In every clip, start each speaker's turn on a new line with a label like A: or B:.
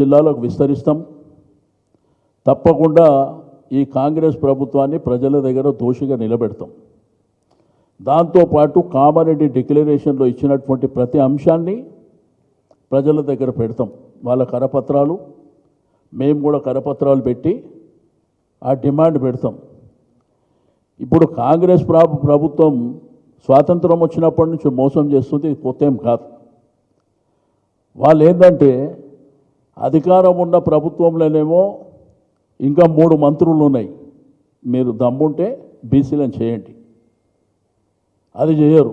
A: జిల్లాలకు విస్తరిస్తాం. తప్పకుండా ఈ కాంగ్రెస్ ప్రభుత్వాన్ని ప్రజల దగ్గర దోషిగా నిలబెడతాం. దాంతోపాటు కామారెడ్డి డిక్లరేషన్లో ఇచ్చినటువంటి ప్రతి అంశాన్ని ప్రజల దగ్గర పెడతాం. వాళ్ళ కరపత్రాలు, మేము కూడా కరపత్రాలు పెట్టి ఆ డిమాండ్ పెడతాం. ఇప్పుడు కాంగ్రెస్ ప్రభుత్వం స్వాతంత్రం వచ్చినప్పటి నుంచి మోసం చేస్తుంది, ఇది కొత్త ఏం కాదు. వాళ్ళు ఏంటంటే అధికారం ఉన్న ప్రభుత్వంలోనేమో ఇంకా 3 మంత్రులు ఉన్నాయి, మీరు దమ్ముంటే బీసీలను చేయండి, అది చేయరు.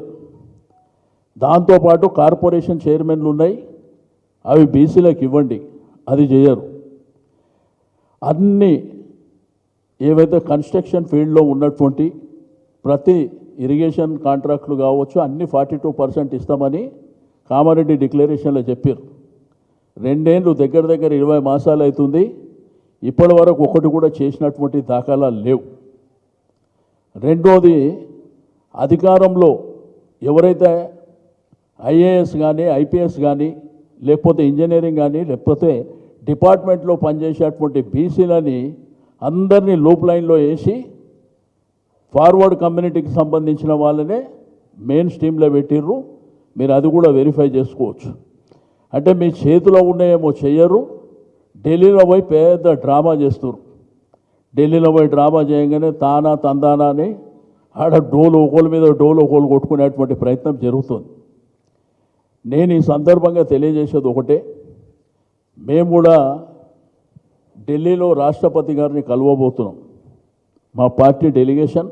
A: దాంతోపాటు కార్పొరేషన్ చైర్మన్లు ఉన్నాయి, అవి బీసీలకు ఇవ్వండి, అది చేయరు. అన్నీ ఏవైతే కన్స్ట్రక్షన్ ఫీల్డ్లో ఉన్నటువంటి ప్రతి ఇరిగేషన్ కాంట్రాక్టులు కావచ్చు అన్నీ 42% ఇస్తామని కామారెడ్డి డిక్లరేషన్లో చెప్పారు. 2 ఏళ్ళు దగ్గర 20 మాసాలు అవుతుంది, ఇప్పటి వరకు ఒకటి కూడా చేసినటువంటి దాఖలాలు లేవు. రెండోది, అధికారంలో ఎవరైతే ఐఏఎస్ కానీ ఐపీఎస్ కానీ లేకపోతే ఇంజనీరింగ్ కానీ లేకపోతే డిపార్ట్మెంట్లో పనిచేసేటువంటి బీసీలని అందరినీ లూప్ లైన్లో వేసి ఫార్వర్డ్ కమ్యూనిటీకి సంబంధించిన వాళ్ళనే మెయిన్ స్ట్రీమ్లో పెట్టిర్రు. మీరు అది కూడా వెరిఫై చేసుకోవచ్చు. అంటే మీ చేతిలో ఉన్నాయేమో చెయ్యరు, ఢిల్లీలో పోయి పెద్ద డ్రామా చేస్తారు. ఢిల్లీలో పోయి డ్రామా చేయగానే తానా తందానా అని ఆడ డోలు ఒకళ్ళ మీద డోలు ఒకళ్ళు కొట్టుకునేటువంటి ప్రయత్నం జరుగుతుంది. నేను ఈ సందర్భంగా తెలియజేసేది ఒకటే, మేము కూడా ఢిల్లీలో రాష్ట్రపతి గారిని కలవబోతున్నాం. మా పార్టీ డెలిగేషన్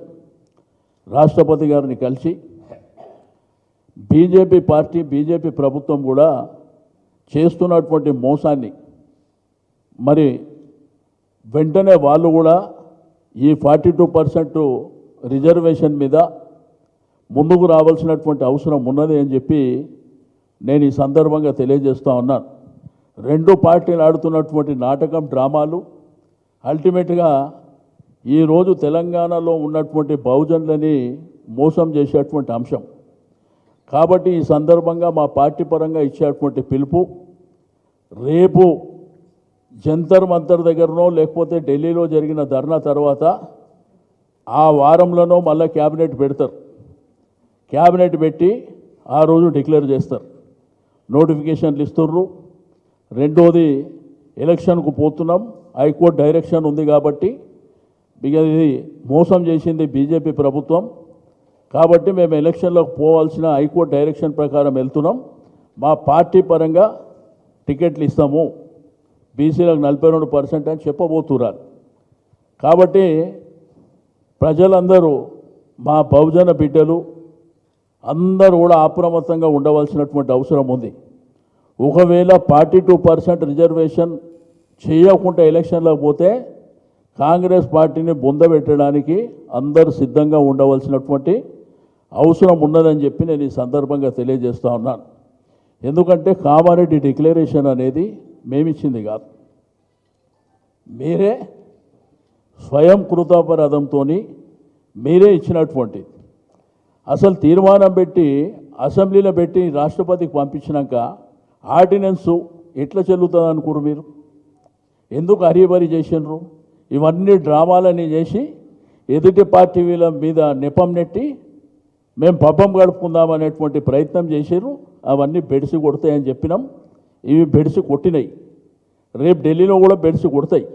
A: రాష్ట్రపతి గారిని కలిసి బీజేపీ ప్రభుత్వం కూడా చేస్తున్నటువంటి మోసాన్ని మరి వెంటనే వాళ్ళు కూడా ఈ 42% రిజర్వేషన్ మీద ముందుకు రావాల్సినటువంటి అవసరం ఉన్నది అని చెప్పి నేను ఈ సందర్భంగా తెలియజేస్తూ ఉన్నాను. 2 పార్టీలు ఆడుతున్నటువంటి నాటకం, డ్రామాలు అల్టిమేట్గా ఈరోజు తెలంగాణలో ఉన్నటువంటి బహుజనులని మోసం చేసేటువంటి అంశం. కాబట్టి ఈ సందర్భంగా మా పార్టీ పరంగా ఇచ్చేటువంటి పిలుపు, రేపు జంతర్ మంతర్ దగ్గరనో లేకపోతే ఢిల్లీలో జరిగిన ధర్నా తర్వాత ఆ వారంలోనో మళ్ళీ క్యాబినెట్ పెడతారు. క్యాబినెట్ పెట్టి ఆ రోజు డిక్లేర్ చేస్తారు, నోటిఫికేషన్లు ఇస్తుర్రు. రెండోది, ఎలక్షన్కు పోతున్నాం, హైకోర్టు డైరెక్షన్ ఉంది కాబట్టి ఇక ఇది మోసం చేసింది బీజేపీ ప్రభుత్వం కాబట్టి మేము ఎలక్షన్లోకి పోవాల్సిన హైకోర్టు డైరెక్షన్ ప్రకారం వెళ్తున్నాం. మా పార్టీ పరంగా టికెట్లు ఇస్తాము, బీసీలకు 42% అని చెప్పబోతున్నారు. కాబట్టి ప్రజలందరూ, మా బహుజన బిడ్డలు అందరూ కూడా అప్రమత్తంగా ఉండవలసినటువంటి అవసరం ఉంది. ఒకవేళ 42% రిజర్వేషన్ చేయకుండా ఎలక్షన్లోకి పోతే కాంగ్రెస్ పార్టీని బొందబెట్టడానికి అందరూ సిద్ధంగా ఉండవలసినటువంటి అవసరం ఉన్నదని చెప్పి నేను ఈ సందర్భంగా తెలియజేస్తూ ఉన్నాను. ఎందుకంటే కామారెడ్డి డిక్లరేషన్ అనేది మేమిచ్చింది కాదు, మీరే స్వయం కృతాపరాధంతో మీరే ఇచ్చినటువంటి. అసలు తీర్మానం పెట్టి అసెంబ్లీలో పెట్టి రాష్ట్రపతికి పంపించినాక ఆర్డినెన్సు ఎట్లా చెల్లుతుంది అనుకోరు మీరు? ఎందుకు హరీబరీ చేసినారు? ఇవన్నీ డ్రామాలని చేసి ఎదుటి పార్టీ వీళ్ళ మీద నెపం నెట్టి మేము పబ్బం గడుపుకుందామనేటువంటి ప్రయత్నం చేశారు. అవన్నీ బెడిసి కొడతాయని చెప్పినాం, ఇవి బెడిసి కొట్టినాయి, రేపు ఢిల్లీలో కూడా బెడిసి కొడతాయి.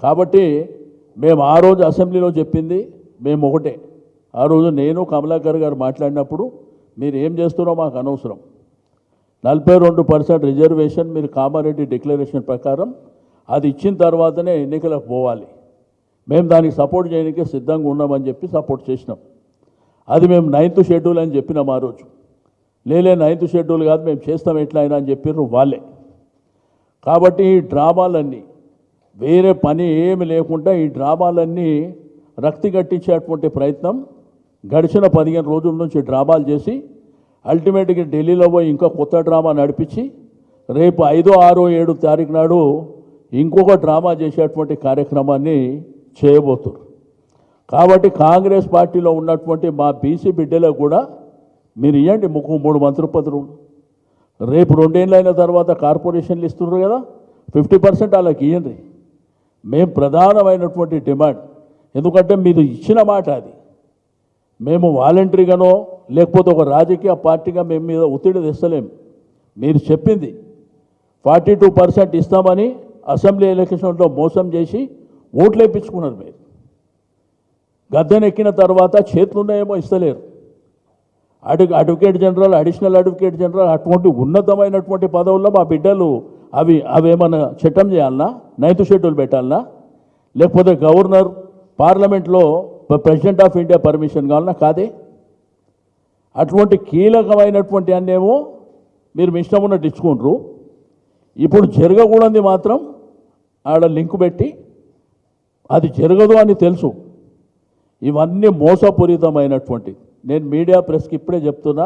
A: కాబట్టి మేము ఆ రోజు అసెంబ్లీలో చెప్పింది మేము ఒకటే. ఆ రోజు నేను కమలాకర్ గారు మాట్లాడినప్పుడు మీరు ఏం చేస్తున్నారో మాకు అనవసరం, 42% రిజర్వేషన్ మీరు కామారెడ్డి డిక్లరేషన్ ప్రకారం అది ఇచ్చిన తర్వాతనే ఎన్నికలకు పోవాలి, మేము దానికి సపోర్ట్ చేయడానికి సిద్ధంగా ఉన్నామని చెప్పి సపోర్ట్ చేసినాం. అది మేము 9th షెడ్యూల్ అని చెప్పినాం ఆ రోజు. 9th షెడ్యూల్ కాదు, మేము చేస్తాం ఎట్లా అయినా అని చెప్పారు వాళ్ళే. కాబట్టి ఈ డ్రామాలన్నీ, వేరే పని ఏమి లేకుండా ఈ డ్రామాలన్నీ రక్తి కట్టించేటువంటి ప్రయత్నం గడిచిన 15 రోజుల నుంచి డ్రామాలు చేసి అల్టిమేట్గా ఢిల్లీలో పోయి ఇంకా కొత్త డ్రామా నడిపించి రేపు 5, 6, 7 తారీఖు నాడు ఇంకొక డ్రామా చేసేటువంటి కార్యక్రమాన్ని చేయబోతున్నారు. కాబట్టి కాంగ్రెస్ పార్టీలో ఉన్నటువంటి మా బీసీ బిడ్డలకు కూడా మీరు ఇవ్వండి 3 మంత్రి పదవులు. రేపు 2 ఏళ్ళు అయిన తర్వాత కార్పొరేషన్లు ఇస్తున్నారు కదా, 50% వాళ్ళకి ఇవ్వండి. మేము ప్రధానమైనటువంటి డిమాండ్, ఎందుకంటే మీరు ఇచ్చిన మాట అది. మేము వాలంటరీగానో లేకపోతే ఒక రాజకీయ పార్టీగా మేము మీద ఒత్తిడి తెస్తలేము. మీరు చెప్పింది 42% ఇస్తామని అసెంబ్లీ ఎలక్షన్లో మోసం చేసి ఓట్లు వేయించుకున్నారు. మీరు గద్దెనెక్కిన తర్వాత చేతులున్నాయేమో ఇస్తలేరు. Advocate general, additional advocate general అటువంటి ఉన్నతమైనటువంటి పదవుల్లో మా బిడ్డలు అవేమన్నా చట్టం చేయాలన్నా, 9th షెడ్యూల్ పెట్టాలన్నా, లేకపోతే గవర్నర్, పార్లమెంట్లో ప్రెసిడెంట్ ఆఫ్ ఇండియా పర్మిషన్ కావాలన్నా? కాదే. అటువంటి కీలకమైనటువంటి అన్నేమో మీరు మీ ఇష్టం ఉన్నట్టు ఇచ్చుకుంటారు. ఇప్పుడు జరగకూడదు మాత్రం ఆడ లింక్ పెట్టి అది జరగదు అని తెలుసు. ఇవన్నీ మోసపూరితమైనటువంటి, నేను మీడియా ప్రెస్కి ఇప్పుడే చెప్తున్నా.